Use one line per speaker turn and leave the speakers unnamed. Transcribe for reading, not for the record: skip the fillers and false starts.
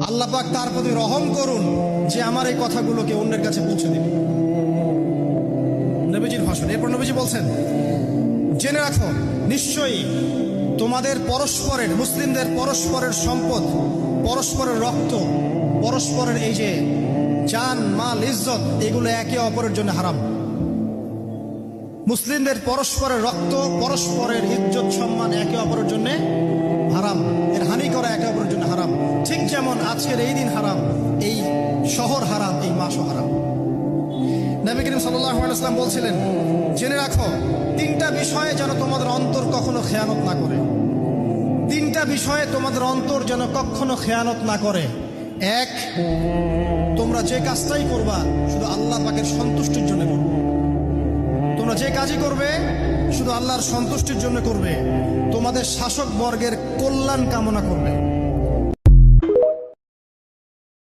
আল্লাহ পাক তার প্রতি রহম করুন যে আমার এই কথাগুলোকে অন্যের কাছে পৌঁছে দিবে। নবীজির ভাষণ। এরপর নবীজি বলছেন, জেনে রাখো নিশ্চয়ই তোমাদের পরস্পরের, মুসলিমদের পরস্পরের সম্পদ, পরস্পরের রক্ত, পরস্পরের এই যে জান মাল ইজ্জত, এগুলো একে অপরের জন্য হারাম। মুসলিমদের পরস্পরের রক্ত, পরস্পরের ইজ্জত সম্মান একে অপরের জন্য হারাম, এর হানি করা একে অপরের জন্য হারাম। ঠিক যেমন আজকের এই দিন হারাম, এই শহর হারাম, এই মাসও হারাম। নবী করিম সাল্লাল্লাহু আলাইহি ওয়াসাল্লাম বলছিলেন, জেনে রাখো তিনটা বিষয়ে যেন তোমাদের অন্তর কখনো খেয়ানত না করে। তিনটা বিষয়ে তোমাদের অন্তর যেন কখনো খেয়ানত না করে। এক, তোমরা যে কাজটাই করবা শুধু আল্লাহ পাকের সন্তুষ্টির জন্য করবে। তোমরা যে কাজই করবে শুধু আল্লাহর সন্তুষ্টির জন্য করবে, তোমাদের শাসক বর্গের কল্যাণ কামনা করবে।